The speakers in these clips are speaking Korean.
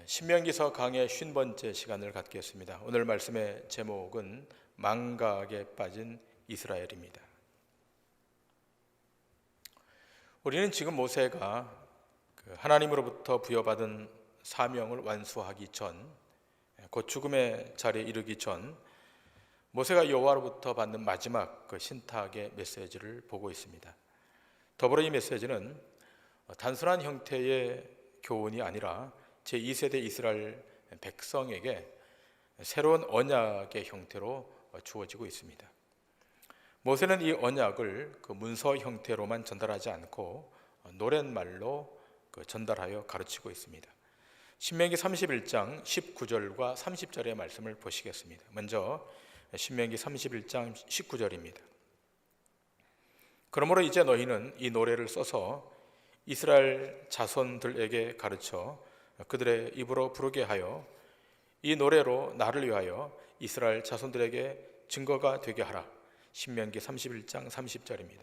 신명기서 강의 50번째 시간을 갖겠습니다. 오늘 말씀의 제목은 망각에 빠진 이스라엘입니다. 우리는 지금 모세가 하나님으로부터 부여받은 사명을 완수하기 전, 곧 죽음의 자리에 이르기 전 모세가 여호와로부터 받는 마지막 신탁의 메시지를 보고 있습니다. 더불어 이 메시지는 단순한 형태의 교훈이 아니라 제2세대 이스라엘 백성에게 새로운 언약의 형태로 주어지고 있습니다. 모세는 이 언약을 문서 형태로만 전달하지 않고 노랫말로 전달하여 가르치고 있습니다. 신명기 31장 19절과 30절의 말씀을 보시겠습니다. 먼저 신명기 31장 19절입니다. 그러므로 이제 너희는 이 노래를 써서 이스라엘 자손들에게 가르쳐 그들의 입으로 부르게 하여 이 노래로 나를 위하여 이스라엘 자손들에게 증거가 되게 하라. 신명기 31장 30절입니다.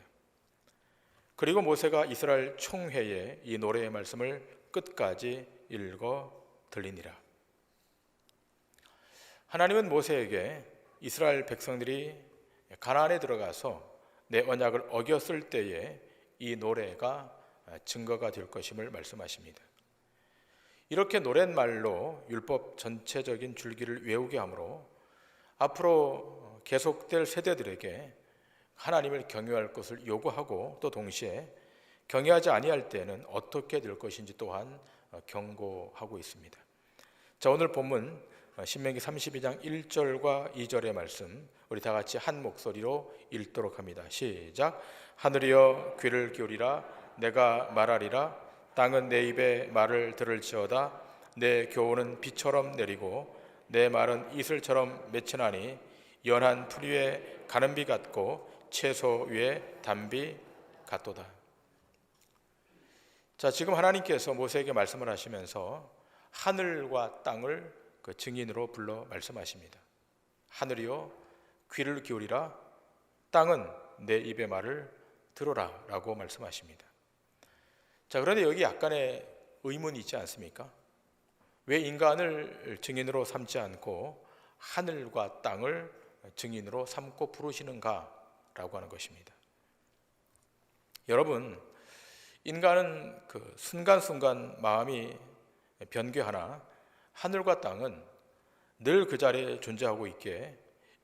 그리고 모세가 이스라엘 총회에 이 노래의 말씀을 끝까지 읽어 들리니라. 하나님은 모세에게 이스라엘 백성들이 가나안에 들어가서 내 언약을 어겼을 때에 이 노래가 증거가 될 것임을 말씀하십니다. 이렇게 노랫말로 율법 전체적인 줄기를 외우게 하므로 앞으로 계속될 세대들에게 하나님을 경외할 것을 요구하고 또 동시에 경외하지 아니할 때는 어떻게 될 것인지 또한 경고하고 있습니다. 자, 오늘 본문 신명기 32장 1절과 2절의 말씀 우리 다 같이 한 목소리로 읽도록 합니다. 시작. 하늘이여 귀를 기울이라. 내가 말하리라. 땅은 내 입의 말을 들을지어다. 내 교훈은 비처럼 내리고 내 말은 이슬처럼 맺히나니 연한 풀 위에 가는 비 같고 채소 위에 단비 같도다. 자, 지금 하나님께서 모세에게 말씀을 하시면서 하늘과 땅을 증인으로 불러 말씀하십니다. 하늘이여 귀를 기울이라. 땅은 내 입의 말을 들어라 라고 말씀하십니다. 자, 그런데 여기 약간의 의문이 있지 않습니까? 왜 인간을 증인으로 삼지 않고 하늘과 땅을 증인으로 삼고 부르시는가 라고 하는 것입니다. 여러분, 인간은 순간순간 마음이 변개하나 하늘과 땅은 늘 그 자리에 존재하고 있기에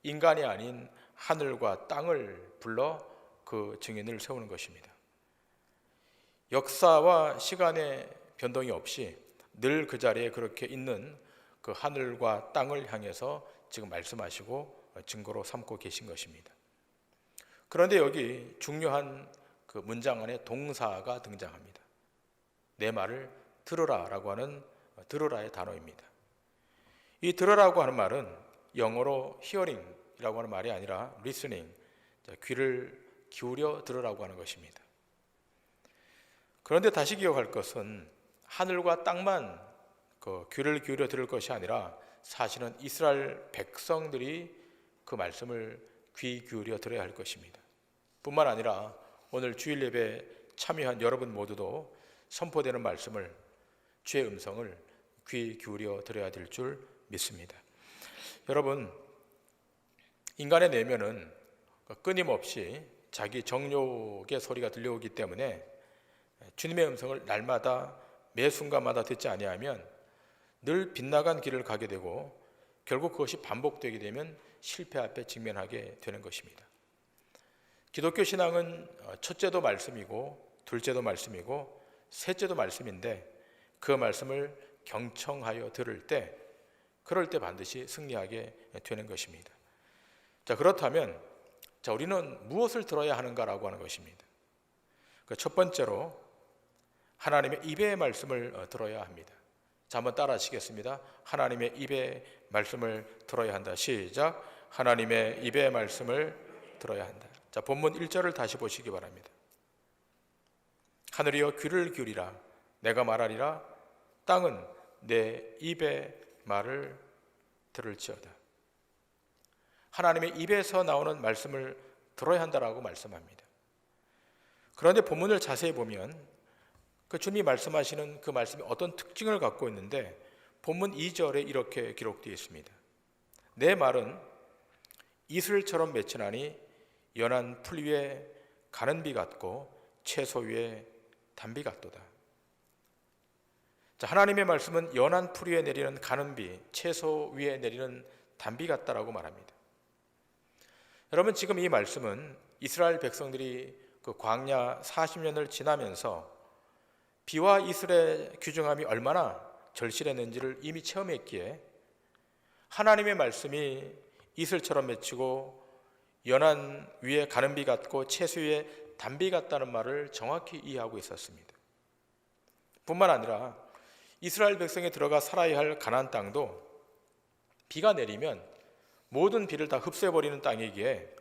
인간이 아닌 하늘과 땅을 불러 그 증인을 세우는 것입니다. 역사와 시간의 변동이 없이 늘 그 자리에 그렇게 있는 그 하늘과 땅을 향해서 지금 말씀하시고 증거로 삼고 계신 것입니다. 그런데 여기 중요한 그 문장 안에 동사가 등장합니다. 내 말을 들으라 라고 하는 들으라의 단어입니다. 이 들으라고 하는 말은 영어로 hearing이라고 하는 말이 아니라 listening, 귀를 기울여 들으라고 하는 것입니다. 그런데 다시 기억할 것은 하늘과 땅만 귀를 기울여 들을 것이 아니라 사실은 이스라엘 백성들이 그 말씀을 귀 기울여 들어야 할 것입니다. 뿐만 아니라 오늘 주일 예배에 참여한 여러분 모두도 선포되는 말씀을, 주의 음성을 귀 기울여 들어야 될 줄 믿습니다. 여러분, 인간의 내면은 끊임없이 자기 정욕의 소리가 들려오기 때문에 주님의 음성을 날마다 매 순간마다 듣지 아니하면 늘 빗나간 길을 가게 되고 결국 그것이 반복되게 되면 실패 앞에 직면하게 되는 것입니다. 기독교 신앙은 첫째도 말씀이고 둘째도 말씀이고 셋째도 말씀인데 그 말씀을 경청하여 들을 때 그럴 때 반드시 승리하게 되는 것입니다. 자, 그렇다면 우리는 무엇을 들어야 하는가라고 하는 것입니다. 첫 번째로 하나님의 입의 말씀을 들어야 합니다. 자, 한번 따라 하시겠습니다. 하나님의 입의 말씀을 들어야 한다. 시작. 하나님의 입의 말씀을 들어야 한다. 자, 본문 1절을 다시 보시기 바랍니다. 하늘이여 귀를 기울이라. 내가 말하리라. 땅은 내 입의 말을 들을지어다. 하나님의 입에서 나오는 말씀을 들어야 한다라고 말씀합니다. 그런데 본문을 자세히 보면 그 주님이 말씀하시는 그 말씀이 어떤 특징을 갖고 있는데 본문 2절에 이렇게 기록되어 있습니다. 내 말은 이슬처럼 맺히나니 연한 풀 위에 가는 비 같고 채소 위에 단비 같도다. 자, 하나님의 말씀은 연한 풀 위에 내리는 가는 비, 채소 위에 내리는 단비 같다라고 말합니다. 여러분, 지금 이 말씀은 이스라엘 백성들이 그 광야 40년을 지나면서 비와 이슬의 귀중함이 얼마나 절실했는지를 이미 체험했기에 하나님의 말씀이 이슬처럼 맺히고 연한 위에 가는 비 같고 채소 위에 단비 같다는 말을 정확히 이해하고 있었습니다. 뿐만 아니라 이스라엘 백성이 들어가 살아야 할 가나안 땅도 비가 내리면 모든 비를 다 흡수해버리는 땅이기에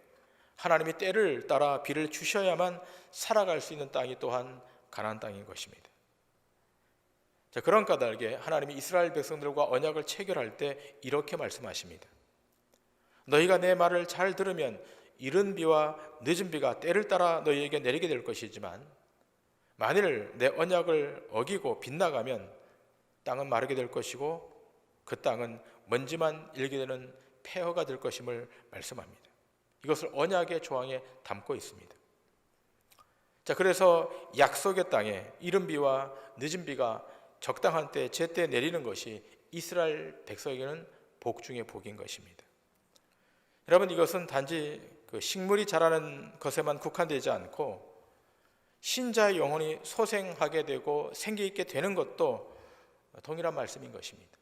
하나님이 때를 따라 비를 주셔야만 살아갈 수 있는 땅이 또한 가나안 땅인 것입니다. 자, 그런 까닭에 하나님이 이스라엘 백성들과 언약을 체결할 때 이렇게 말씀하십니다. 너희가 내 말을 잘 들으면 이른 비와 늦은 비가 때를 따라 너희에게 내리게 될 것이지만 만일 내 언약을 어기고 빗나가면 땅은 마르게 될 것이고 그 땅은 먼지만 일게 되는 폐허가 될 것임을 말씀합니다. 이것을 언약의 조항에 담고 있습니다. 자, 그래서 약속의 땅에 이른 비와 늦은 비가 적당한 때 제때 내리는 것이 이스라엘 백성에게는 복 중의 복인 것입니다. 여러분, 이것은 단지 그 식물이 자라는 것에만 국한되지 않고 신자의 영혼이 소생하게 되고 생기 있게 되는 것도 동일한 말씀인 것입니다.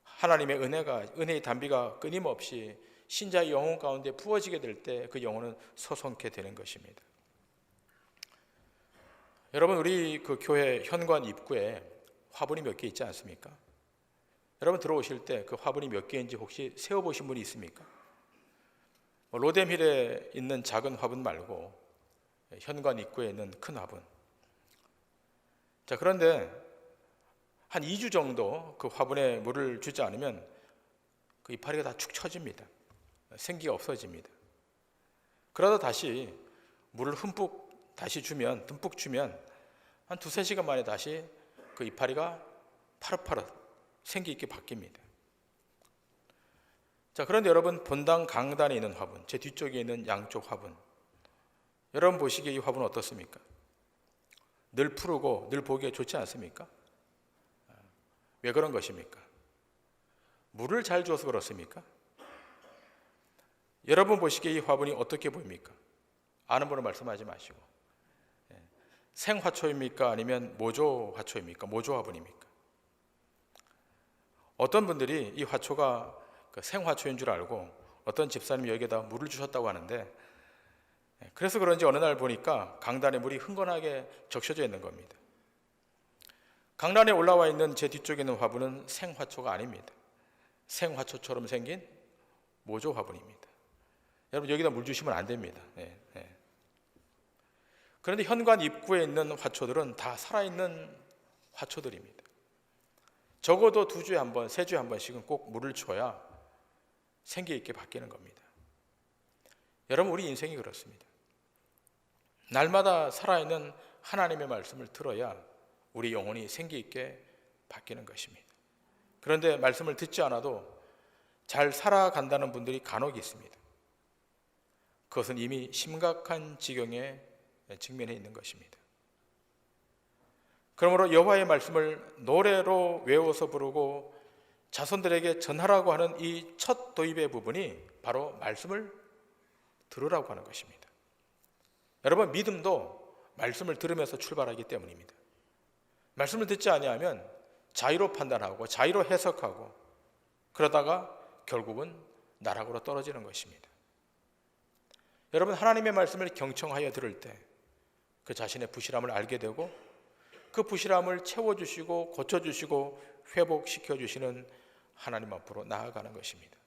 하나님의 은혜의 단비가 끊임없이 신자의 영혼 가운데 부어지게 될 때 그 영혼은 소성케 되는 것입니다. 여러분, 우리 그 교회 현관 입구에 화분이 몇 개 있지 않습니까? 여러분, 들어오실 때 그 화분이 몇 개인지 혹시 세어보신 분이 있습니까? 로뎀힐에 있는 작은 화분 말고 현관 입구에 있는 큰 화분. 자, 그런데 한 2주 정도 그 화분에 물을 주지 않으면 그 이파리가 다 축 처집니다. 생기가 없어집니다. 그러다 다시 물을 듬뿍 주면 한 2-3시간 만에 다시 그 이파리가 파릇파릇 생기 있게 바뀝니다. 자, 그런데 여러분, 본당 강단에 있는 화분, 제 뒤쪽에 있는 양쪽 화분, 여러분 보시기에 이 화분은 어떻습니까? 늘 푸르고 늘 보기에 좋지 않습니까? 왜 그런 것입니까? 물을 잘 주어서 그렇습니까? 여러분 보시기에 이 화분이 어떻게 보입니까? 아는 분은 말씀하지 마시고, 생화초입니까? 아니면 모조화초입니까? 모조화분입니까? 어떤 분들이 이 화초가 생화초인 줄 알고 어떤 집사님이 여기에다 물을 주셨다고 하는데, 그래서 그런지 어느 날 보니까 강단에 물이 흥건하게 적셔져 있는 겁니다. 강단에 올라와 있는 제 뒤쪽에 있는 화분은 생화초가 아닙니다. 생화초처럼 생긴 모조화분입니다. 여러분, 여기다 물 주시면 안 됩니다. 그런데 현관 입구에 있는 화초들은 다 살아있는 화초들입니다. 적어도 2주에 한 번, 3주에 한 번씩은 꼭 물을 줘야 생기 있게 바뀌는 겁니다. 여러분, 우리 인생이 그렇습니다. 날마다 살아있는 하나님의 말씀을 들어야 우리 영혼이 생기 있게 바뀌는 것입니다. 그런데 말씀을 듣지 않아도 잘 살아간다는 분들이 간혹 있습니다. 그것은 이미 심각한 지경에 직면해 있는 것입니다. 그러므로 여호와의 말씀을 노래로 외워서 부르고 자손들에게 전하라고 하는 이 첫 도입의 부분이 바로 말씀을 들으라고 하는 것입니다. 여러분, 믿음도 말씀을 들으면서 출발하기 때문입니다. 말씀을 듣지 아니하면 자의로 판단하고 자의로 해석하고 그러다가 결국은 나락으로 떨어지는 것입니다. 여러분, 하나님의 말씀을 경청하여 들을 때 그 자신의 부실함을 알게 되고 그 부실함을 채워주시고 고쳐주시고 회복시켜주시는 하나님 앞으로 나아가는 것입니다.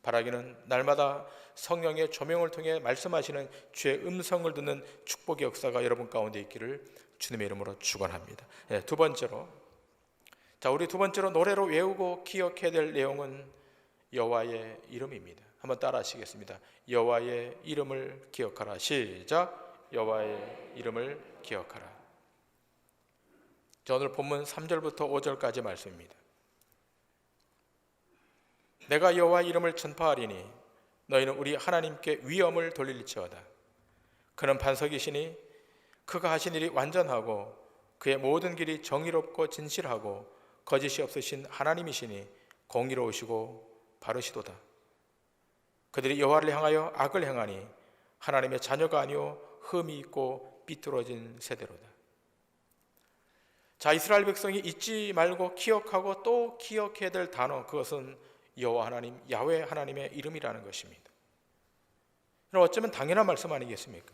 바라기는 날마다 성령의 조명을 통해 말씀하시는 주의 음성을 듣는 축복의 역사가 여러분 가운데 있기를 주님의 이름으로 축원합니다. 두 번째로, 우리 두 번째로 노래로 외우고 기억해야 될 내용은 여호와의 이름입니다. 한번 따라 하시겠습니다. 여호와의 이름을 기억하라. 시작. 여호와의 이름을 기억하라. 오늘 본문 3절부터 5절까지 말씀입니다. 내가 여호와 이름을 전파하리니 너희는 우리 하나님께 위엄을 돌릴지어다. 그는 반석이시니 그가 하신 일이 완전하고 그의 모든 길이 정의롭고 진실하고 거짓이 없으신 하나님이시니 공의로우시고 바르시도다. 그들이 여호와를 향하여 악을 행하니 하나님의 자녀가 아니요 흠이 있고 삐뚤어진 세대로다. 자, 이스라엘 백성이 잊지 말고 기억하고 또 기억해야 될 단어, 그것은 여호와 하나님, 야훼 하나님의 이름이라는 것입니다. 어쩌면 당연한 말씀 아니겠습니까?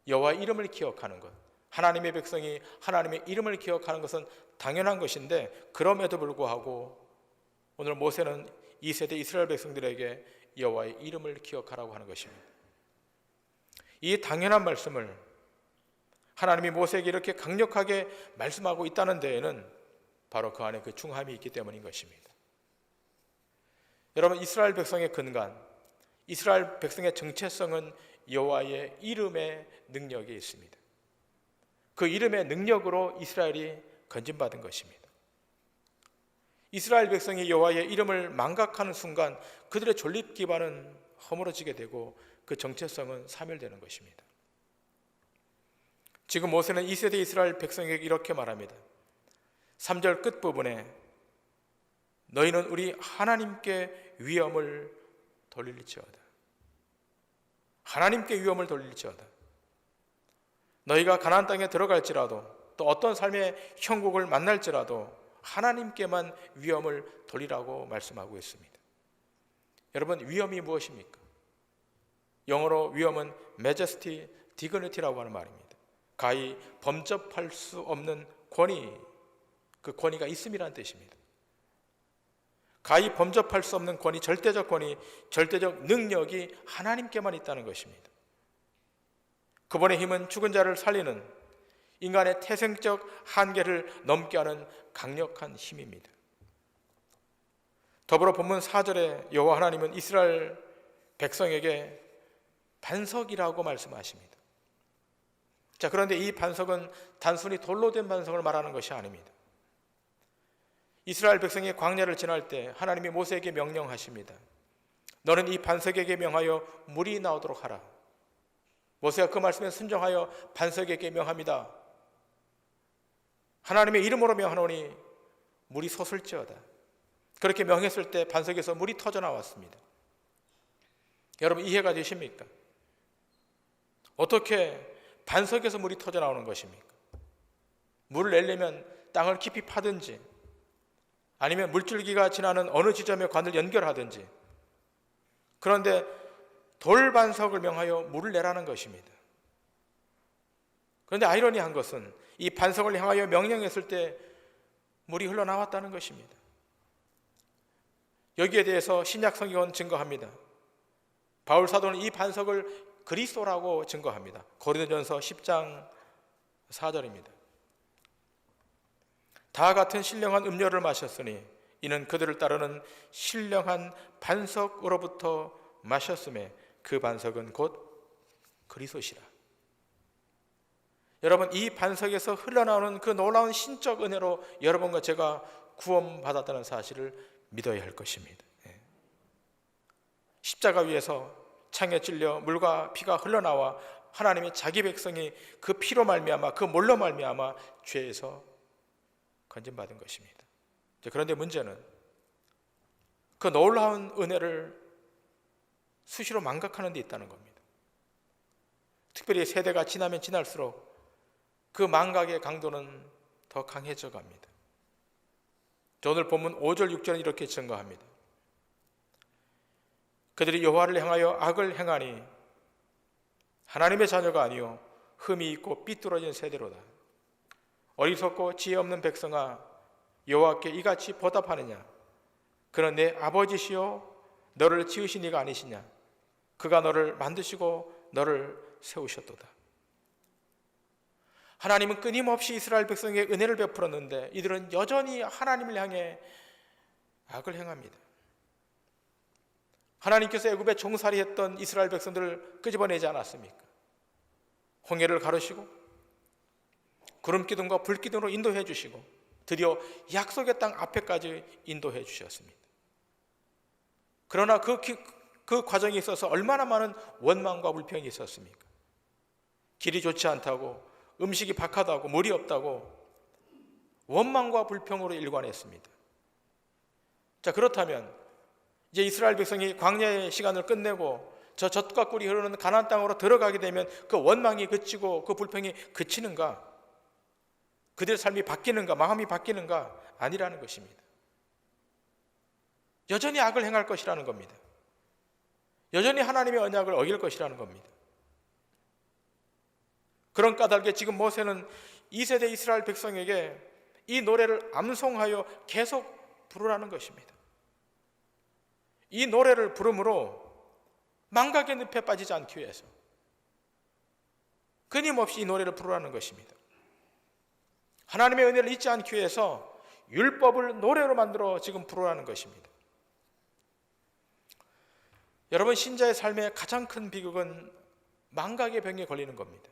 여호와 이름을 기억하는 것, 하나님의 백성이 하나님의 이름을 기억하는 것은 당연한 것인데, 그럼에도 불구하고 오늘 모세는 2세대 이스라엘 백성들에게 여호와의 이름을 기억하라고 하는 것입니다. 이 당연한 말씀을 하나님이 모세에게 이렇게 강력하게 말씀하고 있다는 데에는 바로 그 안에 그 중함이 있기 때문인 것입니다. 여러분, 이스라엘 백성의 근간, 이스라엘 백성의 정체성은 여호와의 이름의 능력이 있습니다. 그 이름의 능력으로 이스라엘이 건진받은 것입니다. 이스라엘 백성이 여호와의 이름을 망각하는 순간 그들의 존립 기반은 허물어지게 되고 그 정체성은 사멸되는 것입니다. 지금 모세는 2세대 이스라엘 백성에게 이렇게 말합니다. 3절 끝부분에 너희는 우리 하나님께 위엄을 돌릴지어다. 하나님께 위엄을 돌릴지어다. 너희가 가나안 땅에 들어갈지라도 또 어떤 삶의 형국을 만날지라도 하나님께만 위엄을 돌리라고 말씀하고 있습니다. 여러분, 위엄이 무엇입니까? 영어로 위엄은 majesty, dignity라고 하는 말입니다. 가히 범접할 수 없는 권위, 그 권위가 있음이라는 뜻입니다. 가히 범접할 수 없는 권위, 절대적 권위, 절대적 능력이 하나님께만 있다는 것입니다. 그분의 힘은 죽은 자를 살리는, 인간의 태생적 한계를 넘게 하는 강력한 힘입니다. 더불어 본문 4절에 여호와 하나님은 이스라엘 백성에게 반석이라고 말씀하십니다. 자, 그런데 이 반석은 단순히 돌로 된 반석을 말하는 것이 아닙니다. 이스라엘 백성이 광야를 지날 때 하나님이 모세에게 명령하십니다. 너는 이 반석에게 명하여 물이 나오도록 하라. 모세가 그 말씀에 순종하여 반석에게 명합니다. 하나님의 이름으로 명하노니 물이 솟을지어다. 그렇게 명했을 때 반석에서 물이 터져 나왔습니다. 여러분, 이해가 되십니까? 어떻게 반석에서 물이 터져 나오는 것입니까? 물을 내려면 땅을 깊이 파든지 아니면 물줄기가 지나는 어느 지점에 관을 연결하든지, 그런데 돌반석을 명하여 물을 내라는 것입니다. 그런데 아이러니한 것은 이 반석을 향하여 명령했을 때 물이 흘러나왔다는 것입니다. 여기에 대해서 신약 성경은 증거합니다. 바울 사도는 이 반석을 그리스도라고 증거합니다. 고린도전서 10장 4절입니다. 다 같은 신령한 음료를 마셨으니 이는 그들을 따르는 신령한 반석으로부터 마셨음에 그 반석은 곧 그리스도시라. 여러분, 이 반석에서 흘러나오는 그 놀라운 신적 은혜로 여러분과 제가 구원받았다는 사실을 믿어야 할 것입니다. 십자가 위에서 창에 찔려 물과 피가 흘러나와 하나님의 자기 백성이 그 피로 말미암아, 그 물로 말미암아 죄에서 건진받은 것입니다. 그런데 문제는 그 놀라운 은혜를 수시로 망각하는 데 있다는 겁니다. 특별히 세대가 지나면 지날수록 그 망각의 강도는 더 강해져 갑니다. 오늘 본문 5절 6절은 이렇게 증거합니다. 그들이 여호와를 향하여 악을 행하니 하나님의 자녀가 아니요 흠이 있고 삐뚤어진 세대로다. 어리석고 지혜 없는 백성아, 여호와께 이같이 보답하느냐? 그는 내 아버지시요 너를 지으신 이가 아니시냐? 그가 너를 만드시고 너를 세우셨도다. 하나님은 끊임없이 이스라엘 백성에게 은혜를 베풀었는데 이들은 여전히 하나님을 향해 악을 행합니다. 하나님께서 애굽에 종살이했던 이스라엘 백성들을 끄집어내지 않았습니까? 홍해를 가르시고 구름 기둥과 불 기둥으로 인도해 주시고 드디어 약속의 땅 앞에까지 인도해 주셨습니다. 그러나 그 과정에 있어서 얼마나 많은 원망과 불평이 있었습니까? 길이 좋지 않다고, 음식이 박하다고, 물이 없다고 원망과 불평으로 일관했습니다. 자, 그렇다면 이제 이스라엘 백성이 광야의 시간을 끝내고 저 젖과 꿀이 흐르는 가나안 땅으로 들어가게 되면 그 원망이 그치고 그 불평이 그치는가? 그들의 삶이 바뀌는가? 마음이 바뀌는가? 아니라는 것입니다. 여전히 악을 행할 것이라는 겁니다. 여전히 하나님의 언약을 어길 것이라는 겁니다. 그런 까닭에 지금 모세는 2세대 이스라엘 백성에게 이 노래를 암송하여 계속 부르라는 것입니다. 이 노래를 부름으로 망각의 늪에 빠지지 않기 위해서 끊임없이 이 노래를 부르라는 것입니다. 하나님의 은혜를 잊지 않기 위해서 율법을 노래로 만들어 지금 부르라는 것입니다. 여러분, 신자의 삶의 가장 큰 비극은 망각의 병에 걸리는 겁니다.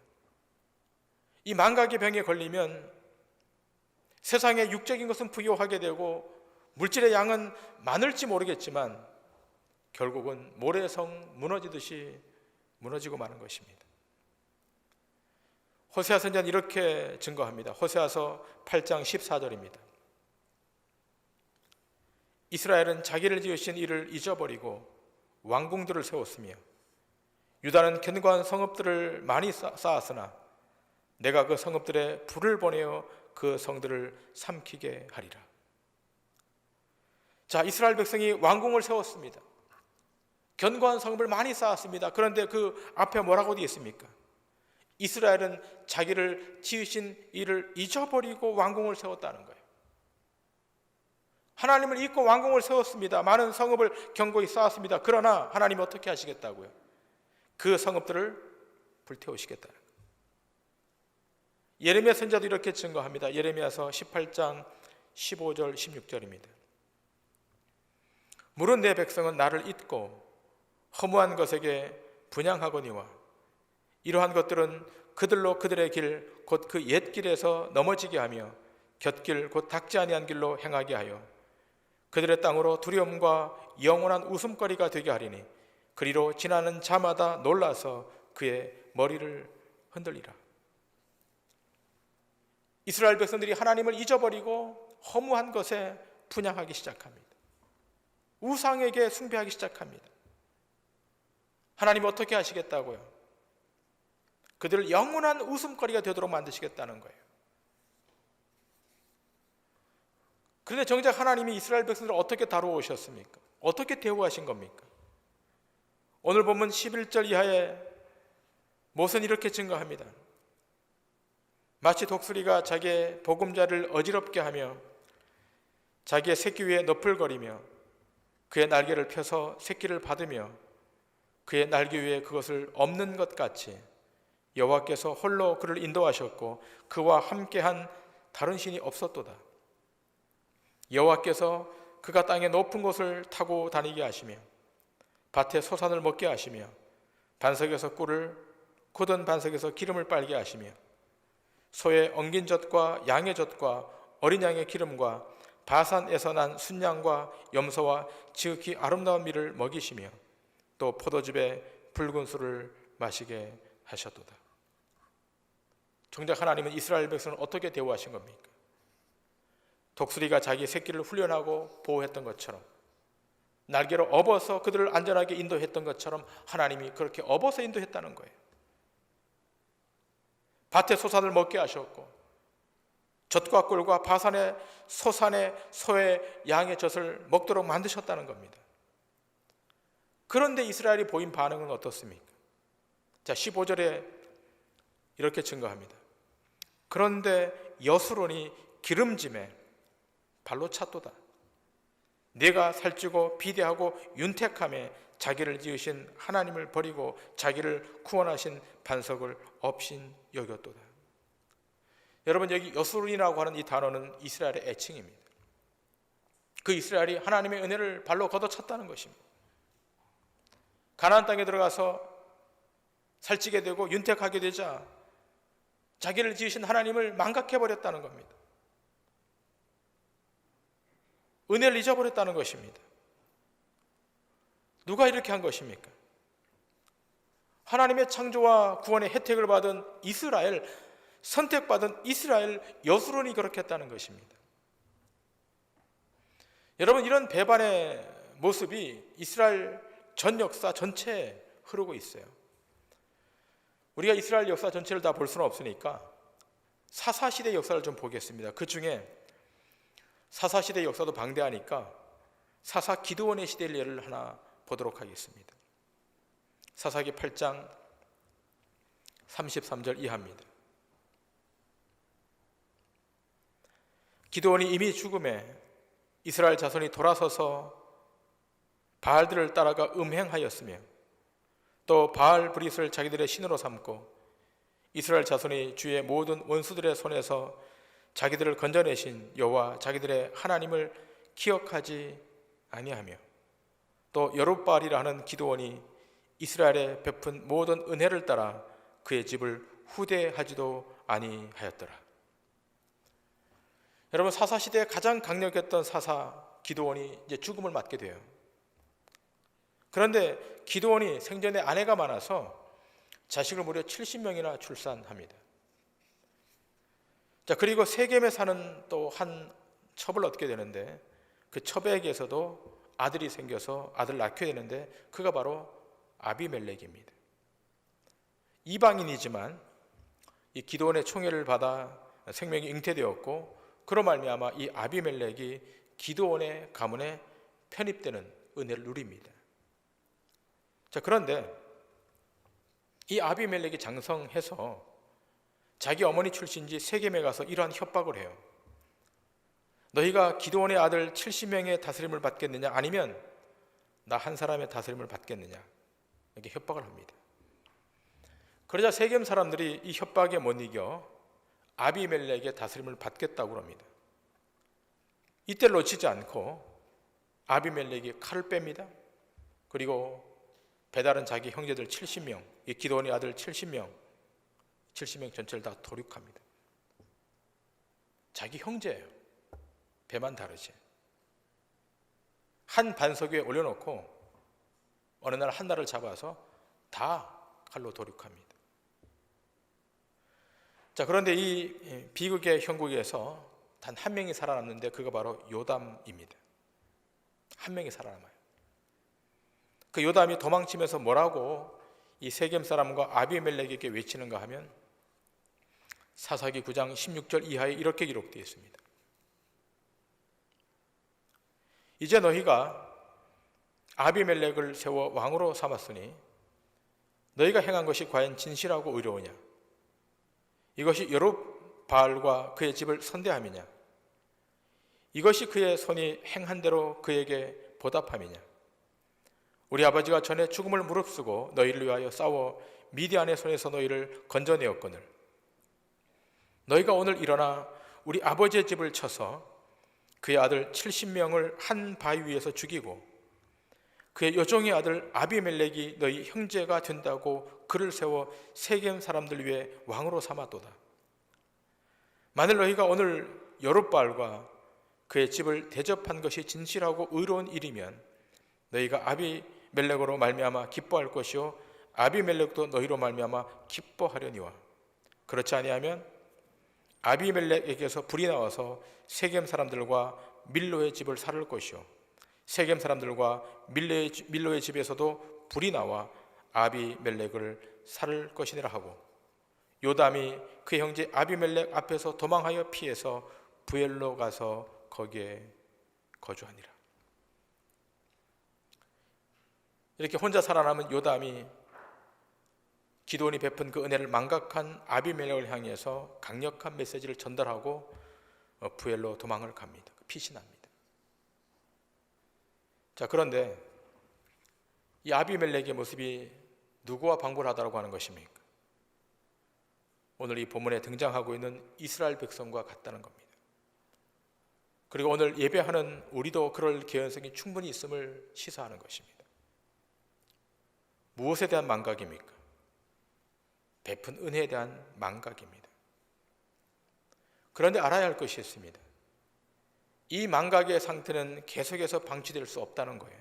이 망각의 병에 걸리면 세상의 육적인 것은 부요하게 되고 물질의 양은 많을지 모르겠지만 결국은 모래성 무너지듯이 무너지고 마는 것입니다. 호세아 선지자는 이렇게 증거합니다. 호세아서 8장 14절입니다. 이스라엘은 자기를 지으신 이를 잊어버리고 왕궁들을 세웠으며 유다는 견고한 성읍들을 많이 쌓았으나 내가 그 성읍들에 불을 보내어 그 성들을 삼키게 하리라. 자, 이스라엘 백성이 왕궁을 세웠습니다. 견고한 성읍을 많이 쌓았습니다. 그런데 그 앞에 뭐라고 되어 있습니까? 이스라엘은 자기를 지으신 이를 잊어버리고 왕궁을 세웠다는 거예요. 하나님을 잊고 왕궁을 세웠습니다. 많은 성읍을 견고히 쌓았습니다. 그러나 하나님이 어떻게 하시겠다고요? 그 성읍들을 불태우시겠다는 거예요. 예레미야 선지자도 이렇게 증거합니다. 예레미야서 18장 15절 16절입니다. 물은 내 백성은 나를 잊고 허무한 것에게 분향하거니와 이러한 것들은 그들로 그들의 길 곧 그 옛 길에서 넘어지게 하며 곁길 곧 닦지 아니한 길로 행하게 하여 그들의 땅으로 두려움과 영원한 웃음거리가 되게 하리니 그리로 지나는 자마다 놀라서 그의 머리를 흔들리라. 이스라엘 백성들이 하나님을 잊어버리고 허무한 것에 분향하기 시작합니다. 우상에게 숭배하기 시작합니다. 하나님 어떻게 하시겠다고요? 그들을 영원한 웃음거리가 되도록 만드시겠다는 거예요. 그런데 정작 하나님이 이스라엘 백성들을 어떻게 다루어 오셨습니까? 어떻게 대우하신 겁니까? 오늘 본문 11절 이하에 모세는 이렇게 증거합니다. 마치 독수리가 자기의 보금자를 어지럽게 하며 자기의 새끼 위에 너풀거리며 그의 날개를 펴서 새끼를 받으며 그의 날개 위에 그것을 엎는 것 같이 여호와께서 홀로 그를 인도하셨고 그와 함께한 다른 신이 없었도다. 여호와께서 그가 땅의 높은 곳을 타고 다니게 하시며 밭에 소산을 먹게 하시며 반석에서 꿀을 굳은 반석에서 기름을 빨게 하시며 소의 엉긴 젖과 양의 젖과 어린 양의 기름과 바산에서 난 순양과 염소와 지극히 아름다운 밀을 먹이시며 또 포도즙에 붉은 술을 마시게 하셨도다. 정작 하나님은 이스라엘 백성을 어떻게 대우하신 겁니까? 독수리가 자기 새끼를 훈련하고 보호했던 것처럼 날개로 업어서 그들을 안전하게 인도했던 것처럼 하나님이 그렇게 업어서 인도했다는 거예요. 밭에 소산을 먹게 하셨고 젖과 꿀과 바산의 소산의 소의 양의 젖을 먹도록 만드셨다는 겁니다. 그런데 이스라엘이 보인 반응은 어떻습니까? 자, 15절에 이렇게 증거합니다. 그런데 여수론이 기름짐에 발로 찼도다. 내가 살찌고 비대하고 윤택함에 자기를 지으신 하나님을 버리고 자기를 구원하신 반석을 업신 여겼도다. 여러분, 여기 여수론이라고 하는 이 단어는 이스라엘의 애칭입니다. 그 이스라엘이 하나님의 은혜를 발로 걷어찼다는 것입니다. 가나안 땅에 들어가서 살찌게 되고 윤택하게 되자 자기를 지으신 하나님을 망각해버렸다는 겁니다. 은혜를 잊어버렸다는 것입니다. 누가 이렇게 한 것입니까? 하나님의 창조와 구원의 혜택을 받은 이스라엘, 선택받은 이스라엘 여수론이 그렇게 했다는 것입니다. 여러분, 이런 배반의 모습이 이스라엘 전 역사 전체에 흐르고 있어요. 우리가 이스라엘 역사 전체를 다 볼 수는 없으니까 사사시대 역사를 좀 보겠습니다. 그 중에 사사시대 역사도 방대하니까 사사 기드온의 시대를 예를 하나 보도록 하겠습니다. 사사기 8장 33절 이하입니다. 기드온이 이미 죽음에 이스라엘 자손이 돌아서서 바알들을 따라가 음행하였으며 또 바알 브릿을 자기들의 신으로 삼고 이스라엘 자손이 주의 모든 원수들의 손에서 자기들을 건져내신 여호와 자기들의 하나님을 기억하지 아니하며 또 여룹바알이라 하는 기드온이 이스라엘에 베푼 모든 은혜를 따라 그의 집을 후대하지도 아니하였더라. 여러분, 사사시대에 가장 강력했던 사사 기드온이 이제 죽음을 맞게 돼요. 그런데 기드온이 생전에 아내가 많아서 자식을 무려 70명이나 출산합니다. 자, 그리고 세겜에 사는 또 한 첩을 얻게 되는데 그 첩에게서도 아들이 생겨서 아들을 낳게 되는데 그가 바로 아비멜렉입니다. 이방인이지만 이 기드온의 총애를 받아 생명이 잉태되었고 그로 말미암아 이 아비멜렉이 기드온의 가문에 편입되는 은혜를 누립니다. 자, 그런데 이 아비멜렉이 장성해서 자기 어머니 출신지 세겜에 가서 이러한 협박을 해요. 너희가 기드온의 아들 70명의 다스림을 받겠느냐, 아니면 나 한 사람의 다스림을 받겠느냐, 이렇게 협박을 합니다. 그러자 세겜 사람들이 이 협박에 못 이겨 아비멜렉의 다스림을 받겠다고 합니다. 이때 놓치지 않고 아비멜렉이 칼을 뺍니다. 그리고 배다른 자기 형제들 70명, 이 기드온의 아들 70명 전체를 다 도륙합니다. 자기 형제예요. 배만 다르지. 한 반석 위에 올려놓고 어느 날 한 날을 잡아서 다 칼로 도륙합니다. 자, 그런데 이 비극의 형국에서 단 한 명이 살아남는데 그가 바로 요담입니다. 한 명이 살아남아요. 그 요담이 도망치면서 뭐라고 이 세겜 사람과 아비멜렉에게 외치는가 하면 사사기 9장 16절 이하에 이렇게 기록되어 있습니다. 이제 너희가 아비멜렉을 세워 왕으로 삼았으니 너희가 행한 것이 과연 진실하고 의로우냐? 이것이 여룹바알과 그의 집을 선대함이냐? 이것이 그의 손이 행한 대로 그에게 보답함이냐? 우리 아버지가 전에 죽음을 무릅쓰고 너희를 위하여 싸워 미디안의 손에서 너희를 건져내었거늘 너희가 오늘 일어나 우리 아버지의 집을 쳐서 그의 아들 70명을 한 바위 위에서 죽이고 그의 여종의 아들 아비멜렉이 너희 형제가 된다고 그를 세워 세겜 사람들 위에 왕으로 삼았도다. 만일 너희가 오늘 여룹바알과 그의 집을 대접한 것이 진실하고 의로운 일이면 너희가 아비멜렉으로 말미암아 기뻐할 것이요 아비멜렉도 너희로 말미암아 기뻐하려니와 그렇지 아니하면 아비멜렉에게서 불이 나와서 세겜 사람들과 밀로의 집을 살을 것이요 세겜 사람들과 밀로의 집에서도 불이 나와 아비멜렉을 살을 것이니라 하고 요담이 그 형제 아비멜렉 앞에서 도망하여 피해서 부엘로 가서 거기에 거주하니라. 이렇게 혼자 살아남은 요담이 기드온이 베푼 그 은혜를 망각한 아비멜렉을 향해서 강력한 메시지를 전달하고 부엘로 도망을 갑니다. 피신합니다. 자, 그런데 이 아비멜렉의 모습이 누구와 방불하다라고 하는 것입니까? 오늘 이 본문에 등장하고 있는 이스라엘 백성과 같다는 겁니다. 그리고 오늘 예배하는 우리도 그럴 개연성이 충분히 있음을 시사하는 것입니다. 무엇에 대한 망각입니까? 베푼 은혜에 대한 망각입니다. 그런데 알아야 할 것이 있습니다. 이 망각의 상태는 계속해서 방치될 수 없다는 거예요.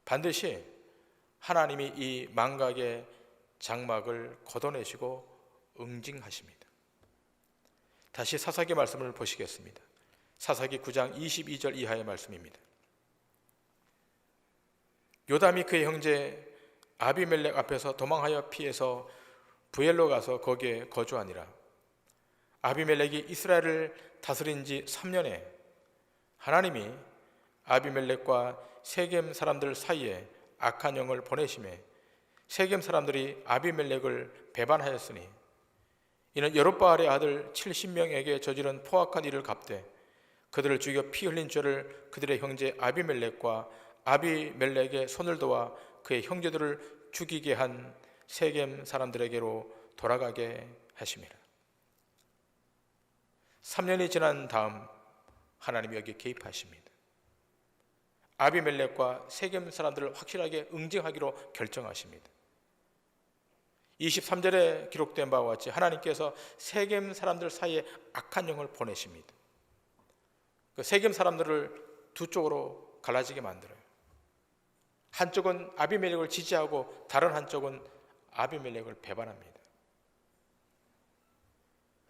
반드시 하나님이 이 망각의 장막을 걷어내시고 응징하십니다. 다시 사사기 말씀을 보시겠습니다. 사사기 9장 22절 이하의 말씀입니다. 요담이 그의 형제 아비멜렉 앞에서 도망하여 피해서 부엘로 가서 거기에 거주하니라. 아비멜렉이 이스라엘을 다스린 지 3년에 하나님이 아비멜렉과 세겜 사람들 사이에 악한 영을 보내심에 세겜 사람들이 아비멜렉을 배반하였으니 이는 여룹바알의 아들 70명에게 저지른 포악한 일을 갚되 그들을 죽여 피 흘린 죄를 그들의 형제 아비멜렉과 아비멜렉의 손을 도와 그의 형제들을 죽이게 한 세겜 사람들에게로 돌아가게 하심이라. 3년이 지난 다음 하나님이 여기 개입하십니다. 아비멜렉과 세겜 사람들을 확실하게 응징하기로 결정하십니다. 23절에 기록된 바와 같이 하나님께서 세겜 사람들 사이에 악한 영을 보내십니다. 그 세겜 사람들을 두 쪽으로 갈라지게 만들어요. 한쪽은 아비멜렉을 지지하고 다른 한쪽은 아비멜렉을 배반합니다.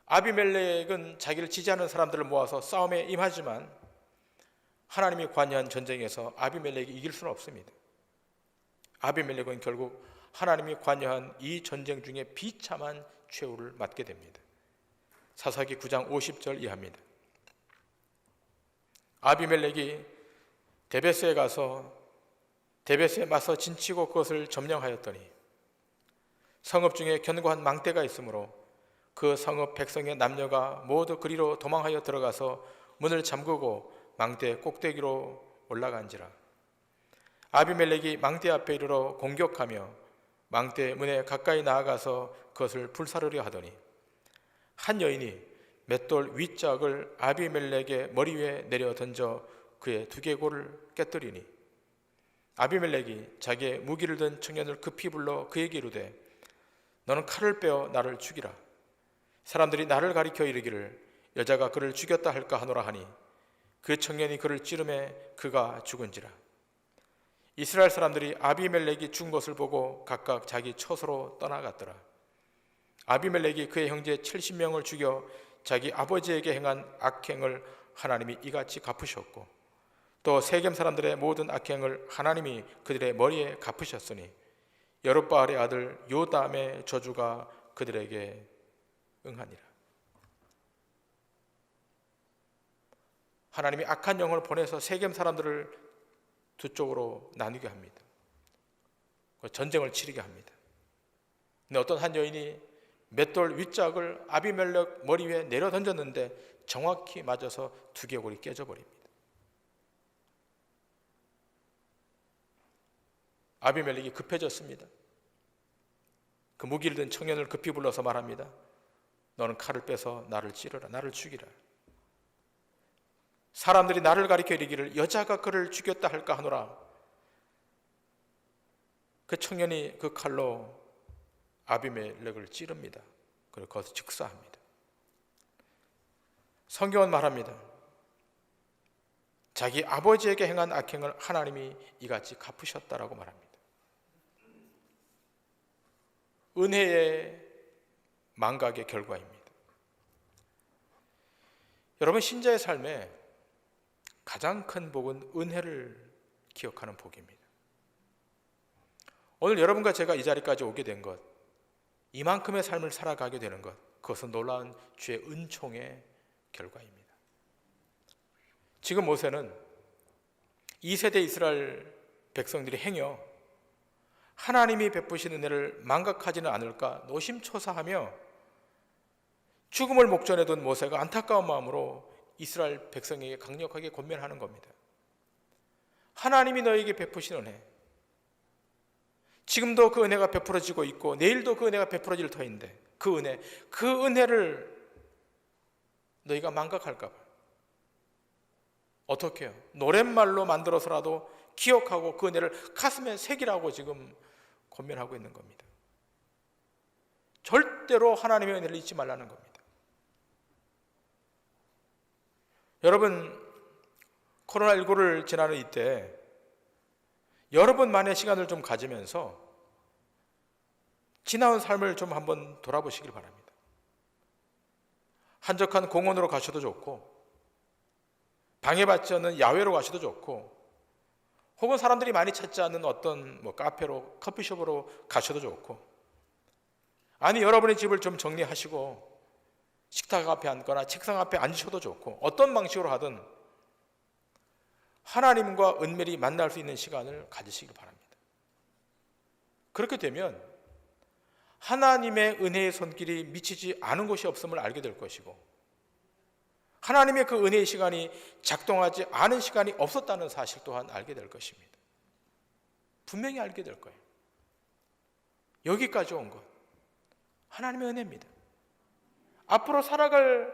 아비멜렉은 자기를 지지하는 사람들을 모아서 싸움에 임하지만 하나님이 관여한 전쟁에서 아비멜렉이 이길 수는 없습니다. 아비멜렉은 결국 하나님이 관여한 이 전쟁 중에 비참한 최후를 맞게 됩니다. 사사기 9장 50절 이하입니다. 아비멜렉이 데베스에 가서 데베스에 맞서 진치고 그것을 점령하였더니 성읍 중에 견고한 망대가 있으므로 그 성읍 백성의 남녀가 모두 그리로 도망하여 들어가서 문을 잠그고 망대 꼭대기로 올라간지라. 아비멜렉이 망대 앞에 이르러 공격하며 망대 문에 가까이 나아가서 그것을 불사르려 하더니 한 여인이 맷돌 윗짝을 아비멜렉의 머리 위에 내려 던져 그의 두개골을 깨뜨리니 아비멜렉이 자기의 무기를 든 청년을 급히 불러 그에게 이르되 너는 칼을 빼어 나를 죽이라. 사람들이 나를 가리켜 이르기를 여자가 그를 죽였다 할까 하노라 하니 그 청년이 그를 찌르매 그가 죽은지라. 이스라엘 사람들이 아비멜렉이 죽은 것을 보고 각각 자기 처소로 떠나갔더라. 아비멜렉이 그의 형제 70명을 죽여 자기 아버지에게 행한 악행을 하나님이 이같이 갚으셨고 또 세겜 사람들의 모든 악행을 하나님이 그들의 머리에 갚으셨으니 여룹바알의 아들 요담의 저주가 그들에게 응하니라. 하나님이 악한 영을 보내서 세겜 사람들을 두 쪽으로 나누게 합니다. 전쟁을 치르게 합니다. 근데 어떤 한 여인이 맷돌 윗짝을 아비멜렉 머리 위에 내려 던졌는데 정확히 맞아서 두개골이 깨져버립니다. 아비멜렉이 급해졌습니다. 그 무기를 든 청년을 급히 불러서 말합니다. 너는 칼을 빼서 나를 찌르라. 나를 죽이라. 사람들이 나를 가리켜 이르기를 여자가 그를 죽였다 할까 하노라. 그 청년이 그 칼로 아비멜렉을 찌릅니다. 그리고 거기서 즉사합니다. 성경은 말합니다. 자기 아버지에게 행한 악행을 하나님이 이같이 갚으셨다라고 말합니다. 은혜의 망각의 결과입니다. 여러분, 신자의 삶에 가장 큰 복은 은혜를 기억하는 복입니다. 오늘 여러분과 제가 이 자리까지 오게 된 것, 이만큼의 삶을 살아가게 되는 것, 그것은 놀라운 주의 은총의 결과입니다. 지금 모세는 2세대 이스라엘 백성들이 행여 하나님이 베푸신 은혜를 망각하지는 않을까 노심초사하며 죽음을 목전에 둔 모세가 안타까운 마음으로 이스라엘 백성에게 강력하게 권면하는 겁니다. 하나님이 너에게 베푸신 은혜, 지금도 그 은혜가 베풀어지고 있고 내일도 그 은혜가 베풀어질 터인데 그 은혜를 너희가 망각할까 봐 어떻게 해요? 노랫말로 만들어서라도 기억하고 그 은혜를 가슴에 새기라고 지금 권면하고 있는 겁니다. 절대로 하나님의 은혜를 잊지 말라는 겁니다. 여러분, 코로나19를 지나는 이때 여러분만의 시간을 좀 가지면서 지나온 삶을 좀 한번 돌아보시길 바랍니다. 한적한 공원으로 가셔도 좋고, 방해받지 않는 야외로 가셔도 좋고, 혹은 사람들이 많이 찾지 않는 어떤 카페로, 커피숍으로 가셔도 좋고, 아니 여러분의 집을 좀 정리하시고 식탁 앞에 앉거나 책상 앞에 앉으셔도 좋고, 어떤 방식으로 하든 하나님과 은밀히 만날 수 있는 시간을 가지시길 바랍니다. 그렇게 되면 하나님의 은혜의 손길이 미치지 않은 곳이 없음을 알게 될 것이고, 하나님의 그 은혜의 시간이 작동하지 않은 시간이 없었다는 사실 또한 알게 될 것입니다. 분명히 알게 될 거예요. 여기까지 온 것 하나님의 은혜입니다. 앞으로 살아갈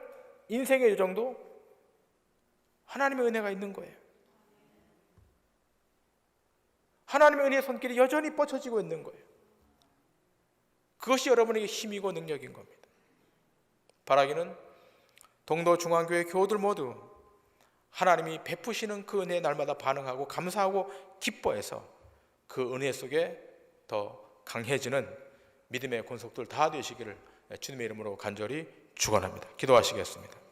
인생의 여정도 하나님의 은혜가 있는 거예요. 하나님의 은혜의 손길이 여전히 뻗쳐지고 있는 거예요. 그것이 여러분에게 힘이고 능력인 겁니다. 바라기는 동도 중앙교회 교우들 모두 하나님이 베푸시는 그 은혜에 날마다 반응하고 감사하고 기뻐해서 그 은혜 속에 더 강해지는 믿음의 권속들 다 되시기를 주님의 이름으로 간절히 축원합니다. 기도하시겠습니다.